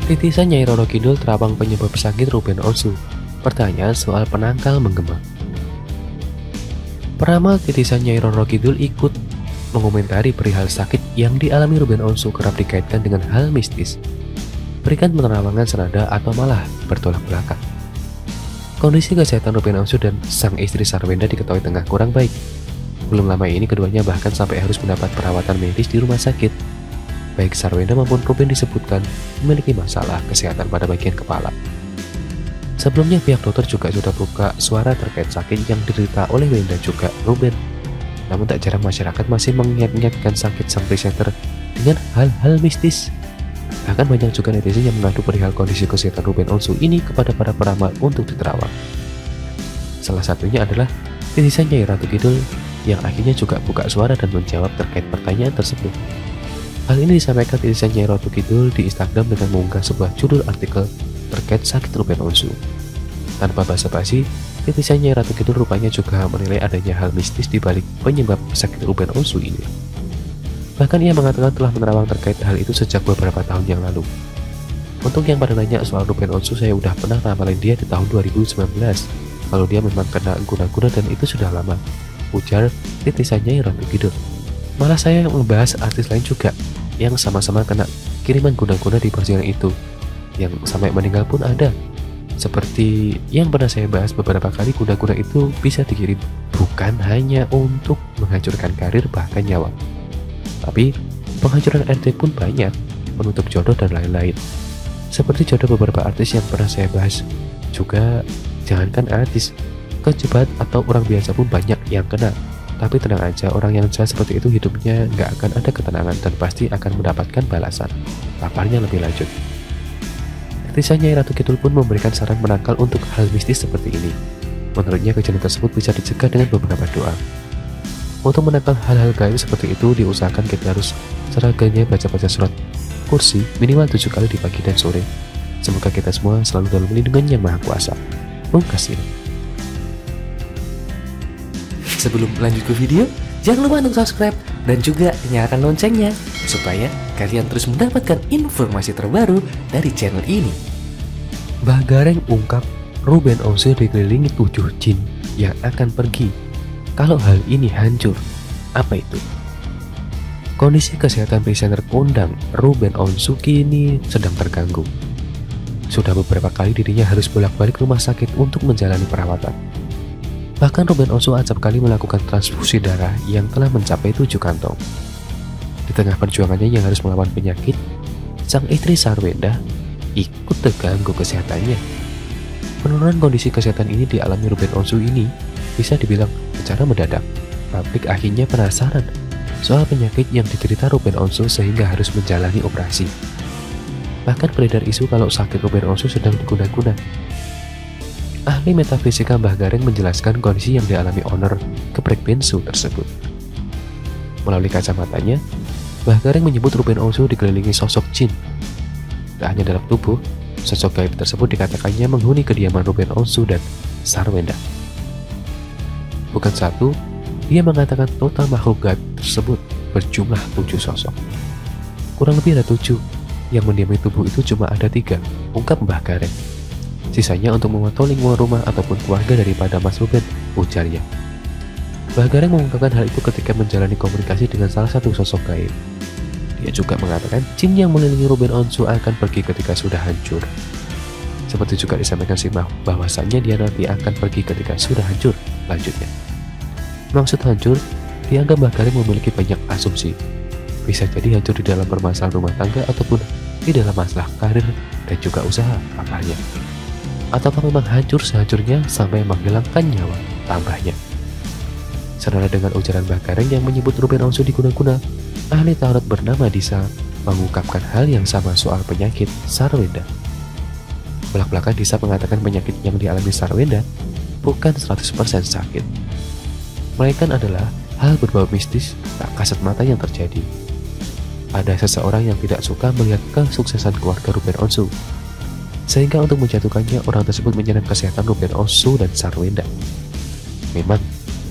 Titisan Nyai Roro Kidul terawang penyebab sakit Ruben Onsu. Pertanyaan soal penangkal menggema. Peramal titisan Nyai Roro Kidul ikut mengomentari perihal sakit yang dialami Ruben Onsu kerap dikaitkan dengan hal mistis, berikan penerawangan senada atau malah bertolak belakang. Kondisi kesehatan Ruben Onsu dan sang istri Sarwenda diketahui tengah kurang baik. Belum lama ini keduanya bahkan sampai harus mendapat perawatan medis di rumah sakit. Baik Sarwenda maupun Ruben disebutkan memiliki masalah kesehatan pada bagian kepala. Sebelumnya pihak dokter juga sudah buka suara terkait sakit yang diderita oleh Wenda juga Ruben. Namun tak jarang masyarakat masih mengingat-ingatkan sakit sang presenter dengan hal-hal mistis. Bahkan banyak juga netizen yang mengadu perihal kondisi kesehatan Ruben Onsu ini kepada para peramal untuk diterawang. Salah satunya adalah titisan Nyai Ratu Kidul yang akhirnya juga buka suara dan menjawab terkait pertanyaan tersebut. Hal ini disampaikan titisan Nyai Ratu Kidul di Instagram dengan mengunggah sebuah judul artikel terkait sakit Ruben Onsu. Tanpa basa-basi, titisan Nyai Ratu Kidul rupanya juga menilai adanya hal mistis di balik penyebab sakit Ruben Onsu ini. Bahkan ia mengatakan telah menerawang terkait hal itu sejak beberapa tahun yang lalu. Untuk yang pada nanya soal Ruben Onsu, saya udah pernah ramalin dia di tahun 2019 kalau dia memang kena guna-guna dan itu sudah lama, ujar titisan Nyai Ratu Kidul. Malah saya membahas artis lain juga yang sama-sama kena kiriman guna-guna di postingan itu, yang sampai meninggal pun ada. Seperti yang pernah saya bahas beberapa kali, guna-guna itu bisa dikirim bukan hanya untuk menghancurkan karir bahkan nyawa, tapi penghancuran RT pun banyak, menutup jodoh dan lain-lain. Seperti jodoh beberapa artis yang pernah saya bahas juga, jangankan artis, kejebat atau orang biasa pun banyak yang kena. Tapi tenang aja, orang yang jahat seperti itu hidupnya nggak akan ada ketenangan dan pasti akan mendapatkan balasan. Paparnya lebih lanjut. Titisan Nyai Ratu Kidul pun memberikan saran menangkal untuk hal mistis seperti ini. Menurutnya kejadian tersebut bisa dicegah dengan beberapa doa. Untuk menangkal hal-hal gaib seperti itu, diusahakan kita harus seragamnya baca-baca surat kursi minimal 7 kali di pagi dan sore. Semoga kita semua selalu dalam lindungan Yang Maha Kuasa. Pungkas ini. Sebelum lanjut ke video, jangan lupa untuk subscribe dan juga nyalakan loncengnya supaya kalian terus mendapatkan informasi terbaru dari channel ini. Mbah Gareng ungkap Ruben Onsu dikelilingi 7 jin yang akan pergi kalau hal ini hancur. Apa itu? Kondisi kesehatan presenter kondang Ruben Onsu kini sedang terganggu. Sudah beberapa kali dirinya harus bolak-balik rumah sakit untuk menjalani perawatan. Bahkan Ruben Onsu acap kali melakukan transfusi darah yang telah mencapai 7 kantong. Di tengah perjuangannya yang harus melawan penyakit, sang istri Sarwenda ikut terganggu kesehatannya. Penurunan kondisi kesehatan ini dialami Ruben Onsu ini bisa dibilang secara mendadak. Publik akhirnya penasaran soal penyakit yang diderita Ruben Onsu sehingga harus menjalani operasi. Bahkan beredar isu kalau sakit Ruben Onsu sedang diguna-guna. Ahli metafisika Mbah Gareng menjelaskan kondisi yang dialami owner geprek bensu tersebut. Melalui kacamatanya, Mbah Gareng menyebut Ruben Onsu dikelilingi sosok jin. Tak hanya dalam tubuh, sosok gaib tersebut dikatakannya menghuni kediaman Ruben Onsu dan Sarwenda. Bukan satu, dia mengatakan total makhluk gaib tersebut berjumlah 7 sosok. Kurang lebih ada 7, yang mendiami tubuh itu cuma ada 3, ungkap Mbah Gareng. Sisanya untuk memantau lingkungan rumah ataupun keluarga daripada Mas Ruben, ujarnya. Mbah Gareng mengungkapkan hal itu ketika menjalani komunikasi dengan salah satu sosok gaib. Dia juga mengatakan jin yang mengelilingi Ruben Onsu akan pergi ketika sudah hancur. Seperti juga disampaikan si Mah bahwasannya dia nanti akan pergi ketika sudah hancur. Lanjutnya, maksud hancur dianggap Mbah Gareng memiliki banyak asumsi. Bisa jadi hancur di dalam permasalahan rumah tangga ataupun di dalam masalah karir dan juga usaha, paparnya. Ataukah memang hancur sehancurnya sampai menghilangkan nyawa, tambahnya. Senada dengan ujaran Mbah Gareng yang menyebut Ruben Onsu diguna-guna, ahli tarot bernama Disa mengungkapkan hal yang sama soal penyakit Sarwenda. Belak-belakan Disa mengatakan penyakit yang dialami Sarwenda bukan 100% sakit, melainkan adalah hal berbau mistis tak kasat mata yang terjadi. Ada seseorang yang tidak suka melihat kesuksesan keluarga Ruben Onsu, sehingga untuk menjatuhkannya orang tersebut menyerang kesehatan Ruben Onsu dan Sarwenda. Memang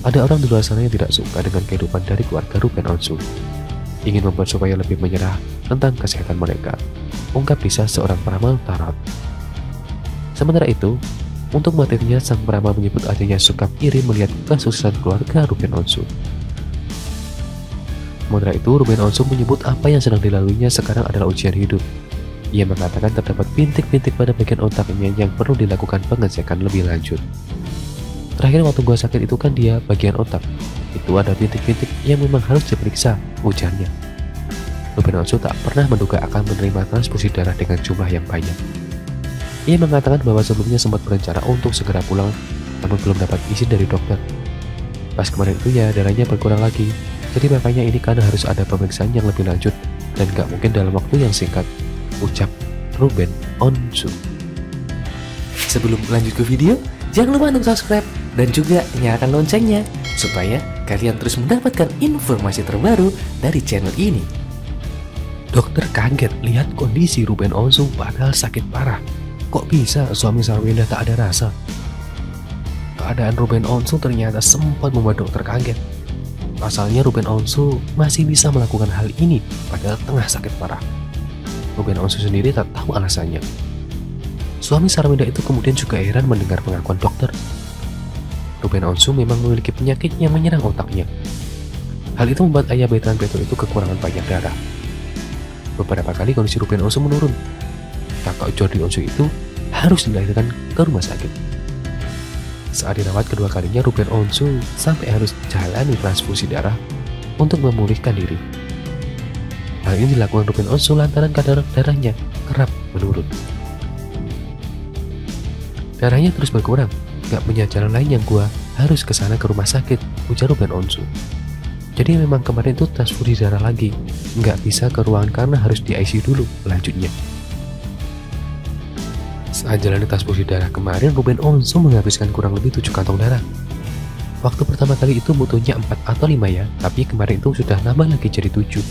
ada orang di luar sana yang tidak suka dengan kehidupan dari keluarga Ruben Onsu. ingin membuat supaya lebih menyerah tentang kesehatan mereka, ungkap bisa seorang peramal tarot. Sementara itu, untuk motifnya sang peramal menyebut adanya sikap iri melihat kesuksesan keluarga Ruben Onsu. Sementara itu, Ruben Onsu menyebut apa yang sedang dilaluinya sekarang adalah ujian hidup. Ia mengatakan terdapat bintik-bintik pada bagian otaknya yang perlu dilakukan pengecekan lebih lanjut. Terakhir waktu gua sakit itu kan dia bagian otak. Itu ada bintik-bintik yang memang harus diperiksa, ujarnya. Ruben Onsu tak pernah menduga akan menerima transfusi darah dengan jumlah yang banyak. Ia mengatakan bahwa sebelumnya sempat berencana untuk segera pulang, namun belum dapat izin dari dokter. Pas kemarin itu ya darahnya berkurang lagi, jadi makanya ini karena harus ada pemeriksaan yang lebih lanjut dan gak mungkin dalam waktu yang singkat, ucap Ruben Onsu. Sebelum lanjut ke video, jangan lupa untuk subscribe dan juga nyalakan loncengnya supaya kalian terus mendapatkan informasi terbaru dari channel ini. Dokter kaget lihat kondisi Ruben Onsu padahal sakit parah. Kok bisa suami Sarwenda tak ada rasa? Keadaan Ruben Onsu ternyata sempat membuat dokter kaget. Pasalnya Ruben Onsu masih bisa melakukan hal ini padahal tengah sakit parah. Ruben Onsu sendiri tak tahu alasannya. Suami Sarwenda itu kemudian juga heran mendengar pengakuan dokter. Ruben Onsu memang memiliki penyakit yang menyerang otaknya. Hal itu membuat ayah Betran Peto itu kekurangan banyak darah. Beberapa kali kondisi Ruben Onsu menurun. Kakak Jordi Onsu itu harus dilahirkan ke rumah sakit. Saat dirawat kedua kalinya, Ruben Onsu sampai harus jalani transfusi darah untuk memulihkan diri. Hal ini dilakukan Ruben Onsu lantaran kadar darahnya kerap menurun. Darahnya terus berkurang. Gak punya jalan lain yang gua harus ke sana ke rumah sakit, ujar Ruben Onsu. Jadi memang kemarin itu transfusi darah lagi, nggak bisa ke ruangan karena harus di ICU dulu, lanjutnya. Saat jalani transfusi darah kemarin, Ruben Onsu menghabiskan kurang lebih 7 kantong darah. Waktu pertama kali itu butuhnya 4 atau 5 ya, tapi kemarin itu sudah nambah lagi jadi 7.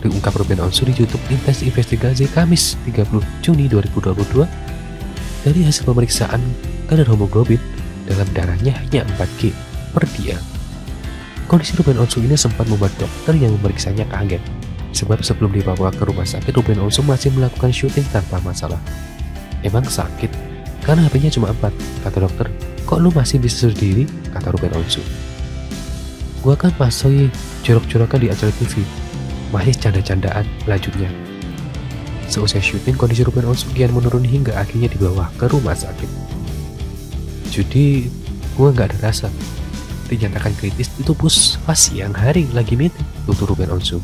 Diungkap Ruben Onsu di YouTube Intens Investigasi Kamis 30 Juni 2022. Dari hasil pemeriksaan kadar hemoglobin dalam darahnya hanya 4G per dia. Kondisi Ruben Onsu ini sempat membuat dokter yang memeriksanya kaget. Sebab sebelum dibawa ke rumah sakit, Ruben Onsu masih melakukan syuting tanpa masalah. Emang sakit? Karena HP-nya cuma 4, kata dokter. Kok lu masih bisa sendiri? Kata Ruben Onsu. Gua kan masih jorok-jorokan di acara TV. Masih canda-candaan, lanjutnya. Seusai syuting, kondisi Ruben Onsu kian menurun hingga akhirnya dibawa ke rumah sakit. Jadi, gua nggak ada rasa. Dinyatakan kritis itu pas siang hari lagi meeting, tutur Ruben Onsu.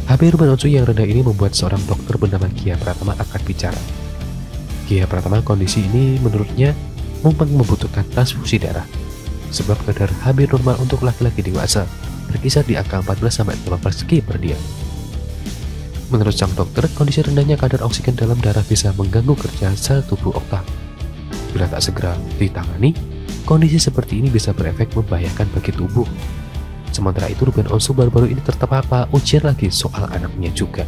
HP Ruben Onsu yang rendah ini membuat seorang dokter bernama Gia Pratama angkat bicara. Gia Pratama kondisi ini menurutnya membutuhkan transfusi darah. Sebab kadar HB normal untuk laki-laki dewasa berkisar di angka 14-18 G per dia. Menurut sang dokter, kondisi rendahnya kadar oksigen dalam darah bisa mengganggu kerja sel tubuh otak. Bila tak segera ditangani, kondisi seperti ini bisa berefek membahayakan bagi tubuh. Sementara itu, Ruben Onsu baru-baru ini terpapar ujian lagi soal anaknya juga.